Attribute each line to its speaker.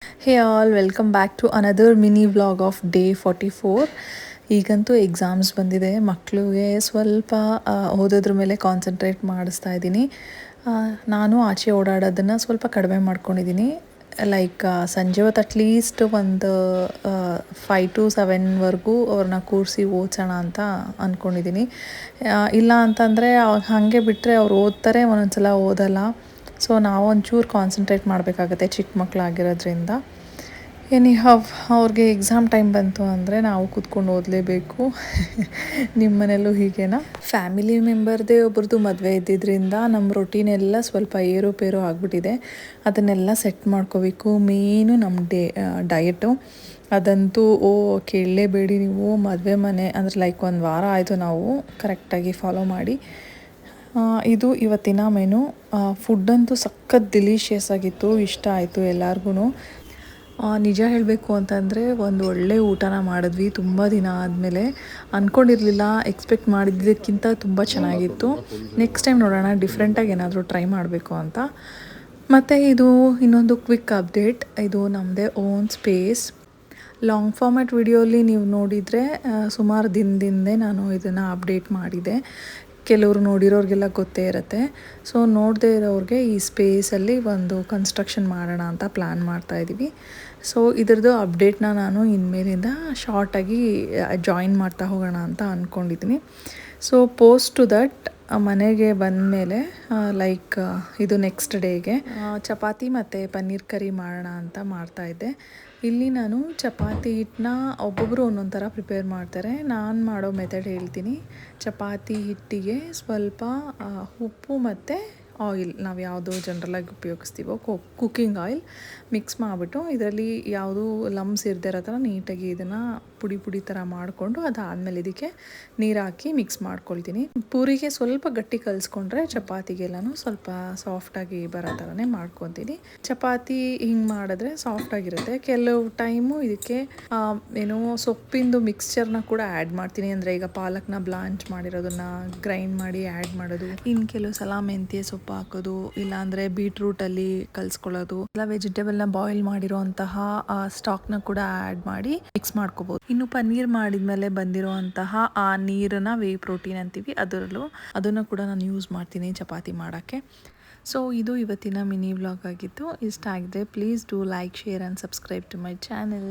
Speaker 1: Hey all welcome back to another mini vlog of day 44. ಈಗಂತೂ exams ಬಂದಿದೆ, ಮಕ್ಕಳಿಗೆ ಸ್ವಲ್ಪ ಓದೋದ್ರ ಮೇಲೆ ಕಾನ್ಸಂಟ್ರೇಟ್ ಮಾಡಿಸ್ತಾ ಇದ್ದೀನಿ. ನಾನು ಆಚೆ ಓಡಾಡೋದನ್ನು ಸ್ವಲ್ಪ ಕಡಿಮೆ ಮಾಡ್ಕೊಂಡಿದ್ದೀನಿ. ಲೈಕ್ ಸಂಜೆ ಹೊತ್ತು ಅಟ್ಲೀಸ್ಟ್ ಒಂದು 5 to 7ವರೆಗೂ ಅವ್ರನ್ನ ಕೂರಿಸಿ ಓದಿಸೋಣ ಅಂತ ಅಂದ್ಕೊಂಡಿದ್ದೀನಿ. ಇಲ್ಲ ಅಂತಂದರೆ ಹಾಗೆ ಬಿಟ್ಟರೆ ಅವ್ರು ಓದ್ತಾರೆ, ಒಂದೊಂದು ಸಲ ಓದಲ್ಲ. ಸೊ ನಾವು ಒಂಚೂರು ಕಾನ್ಸಂಟ್ರೇಟ್ ಮಾಡಬೇಕಾಗತ್ತೆ ಚಿಕ್ಕ ಮಕ್ಕಳಾಗಿರೋದ್ರಿಂದ. ಎನಿಹವ್ ಅವ್ರಿಗೆ ಎಕ್ಸಾಮ್ ಟೈಮ್ ಬಂತು ಅಂದರೆ ನಾವು ಕೂತ್ಕೊಂಡು ಓದಲೇಬೇಕು. ನಿಮ್ಮ ಮನೆಯಲ್ಲೂ ಹೀಗೇನಾ? ಫ್ಯಾಮಿಲಿ ಮೆಂಬರ್ದೇ ಒಬ್ರದ್ದು ಮದುವೆ ಇದ್ದಿದ್ದರಿಂದ ನಮ್ಮ ರೊಟೀನ್ ಎಲ್ಲ ಸ್ವಲ್ಪ ಏರುಪೇರು ಆಗಿಬಿಟ್ಟಿದೆ. ಅದನ್ನೆಲ್ಲ ಸೆಟ್ ಮಾಡ್ಕೋಬೇಕು. ಮೇಯ್ನು ನಮ್ಮ ಡಯಟು ಅದಂತೂ ಕೇಳಲೇಬೇಡಿ ನೀವು. ಮದುವೆ ಮನೆ ಅಂದರೆ ಲೈಕ್ ಒಂದು ವಾರ ಆಯಿತು ನಾವು ಕರೆಕ್ಟಾಗಿ ಫಾಲೋ ಮಾಡಿ. ಇದು ಇವತ್ತಿನ ಮೆನು. ಫುಡ್ಡಂತೂ ಸಖತ್ ಡಿಲಿಷಿಯಸ್ ಆಗಿತ್ತು, ಇಷ್ಟ ಆಯಿತು ಎಲ್ಲರಿಗೂ. ನಿಜ ಹೇಳಬೇಕು ಅಂತಂದರೆ ಒಂದು ಒಳ್ಳೆ ಊಟನ ಮಾಡಿದ್ವಿ ತುಂಬ ದಿನ ಆದಮೇಲೆ. ಅಂದ್ಕೊಂಡಿರಲಿಲ್ಲ, ಎಕ್ಸ್ಪೆಕ್ಟ್ ಮಾಡಿದ್ದಕ್ಕಿಂತ ತುಂಬ ಚೆನ್ನಾಗಿತ್ತು. ನೆಕ್ಸ್ಟ್ ಟೈಮ್ ನೋಡೋಣ, ಡಿಫ್ರೆಂಟಾಗಿ ಏನಾದರೂ ಟ್ರೈ ಮಾಡಬೇಕು ಅಂತ. ಮತ್ತು ಇದು ಇನ್ನೊಂದು ಕ್ವಿಕ್ ಅಪ್ಡೇಟ್. ಇದು ನಮ್ಮದೇ ಓನ್ ಸ್ಪೇಸ್. ಲಾಂಗ್ ಫಾರ್ಮ್ಯಾಟ್ ವಿಡಿಯೋಲಿ ನೀವು ನೋಡಿದರೆ ಸುಮಾರು ದಿನದಿಂದೇ ನಾನು ಇದನ್ನು ಅಪ್ಡೇಟ್ ಮಾಡಿದೆ. ಕೆಲವರು ನೋಡಿರೋರಿಗೆಲ್ಲ ಗೊತ್ತೇ ಇರುತ್ತೆ. ಸೊ ನೋಡದೇ ಇರೋರಿಗೆ ಈ ಸ್ಪೇಸಲ್ಲಿ ಒಂದು ಕನ್ಸ್ಟ್ರಕ್ಷನ್ ಮಾಡೋಣ ಅಂತ ಪ್ಲ್ಯಾನ್ ಮಾಡ್ತಾಯಿದ್ದೀವಿ. ಸೊ ಇದ್ರದ್ದು ಅಪ್ಡೇಟ್ನ ನಾನು ಇನ್ಮೇಲಿಂದ ಶಾರ್ಟಾಗಿ ಜಾಯಿನ್ ಮಾಡ್ತಾ ಹೋಗೋಣ ಅಂತ ಅಂದ್ಕೊಂಡಿದ್ದೀನಿ. ಸೊ ಪೋಸ್ಟ್ ಟು ದಟ್ ಮನೆಗೆ ಬಂದಮೇಲೆ ಲೈಕ್ ಇದು ನೆಕ್ಸ್ಟ್ ಡೇಗೆ ಚಪಾತಿ ಮತ್ತು ಪನ್ನೀರ್ ಕರಿ ಮಾಡೋಣ ಅಂತ ಮಾಡ್ತಾಯಿದ್ದೆ. ಇಲ್ಲಿ ನಾನು ಚಪಾತಿ ಹಿಟ್ಟನ್ನ ಒಬ್ಬೊಬ್ಬರು ಒಂದೊಂದು ಥರ ಪ್ರಿಪೇರ್ ಮಾಡ್ತಾರೆ. ನಾನು ಮಾಡೋ ಮೆಥಡ್ ಹೇಳ್ತೀನಿ. ಚಪಾತಿ ಹಿಟ್ಟಿಗೆ ಸ್ವಲ್ಪ ಉಪ್ಪು ಮತ್ತು ಆಯಿಲ್, ನಾವು ಯಾವುದು ಜನರಲಾಗಿ ಉಪಯೋಗಿಸ್ತೀವೋ ಕುಕ್ಕಿಂಗ್ ಆಯಿಲ್ ಮಿಕ್ಸ್ ಮಾಡಿಬಿಟ್ಟು ಇದರಲ್ಲಿ ಯಾವುದು ಲಮ್ಸ್ ಇರದಿರೋ ಥರ ನೀಟಾಗಿ ಇದನ್ನು ಪುಡಿ ಥರ ಮಾಡಿಕೊಂಡು ಅದಾದಮೇಲೆ ಇದಕ್ಕೆ ನೀರು ಹಾಕಿ ಮಿಕ್ಸ್ ಮಾಡ್ಕೊಳ್ತೀನಿ. ಪೂರಿಗೆ ಸ್ವಲ್ಪ ಗಟ್ಟಿ ಕಲಿಸ್ಕೊಂಡ್ರೆ ಚಪಾತಿಗೆಲ್ಲನೂ ಸ್ವಲ್ಪ ಸಾಫ್ಟಾಗಿ ಬರೋ ಥರನೇ ಮಾಡ್ಕೊತೀನಿ. ಚಪಾತಿ ಹಿಂಗೆ ಮಾಡಿದ್ರೆ ಸಾಫ್ಟಾಗಿರುತ್ತೆ. ಕೆಲವು ಟೈಮು ಇದಕ್ಕೆ ಸೊಪ್ಪಿಂದು ಮಿಕ್ಸ್ಚರ್ನ ಕೂಡ ಆ್ಯಡ್ ಮಾಡ್ತೀನಿ. ಅಂದರೆ ಈಗ ಪಾಲಕ್ನ ಬ್ಲಾಂಚ್ ಮಾಡಿರೋದನ್ನು ಗ್ರೈಂಡ್ ಮಾಡಿ ಆ್ಯಡ್ ಮಾಡೋದು, ಇನ್ನು ಕೆಲವು ಸಲ ಮೆಂತ್ಯ ಸೊಪ್ಪು ಹಾಕೋದು, ಇಲ್ಲಾಂದರೆ ಬೀಟ್ರೂಟಲ್ಲಿ ಕಲಿಸ್ಕೊಳ್ಳೋದು, ಇಲ್ಲ ವೆಜಿಟೇಬಲ್ನ ಬಾಯ್ಲ್ ಮಾಡಿರೋಂತಹ ಸ್ಟಾಕ್ನ ಕೂಡ ಆ್ಯಡ್ ಮಾಡಿ ಮಿಕ್ಸ್ ಮಾಡ್ಕೋಬೋದು. ಇನ್ನು ಪನ್ನೀರ್ ಮಾಡಿದ್ಮೇಲೆ ಬಂದಿರುವಂತಹ ಆ ನೀರನ್ನು ವೇ ಪ್ರೋಟೀನ್ ಅಂತೀವಿ, ಅದನ್ನು ಕೂಡ ನಾನು ಯೂಸ್ ಮಾಡ್ತೀನಿ ಚಪಾತಿ ಮಾಡೋಕ್ಕೆ. ಸೊ ಇದು ಇವತ್ತಿನ ಮಿನಿ ವ್ಲಾಗ್ ಆಗಿತ್ತು. ಇಷ್ಟ ಆಗಿದೆ please do like, share and subscribe to my channel.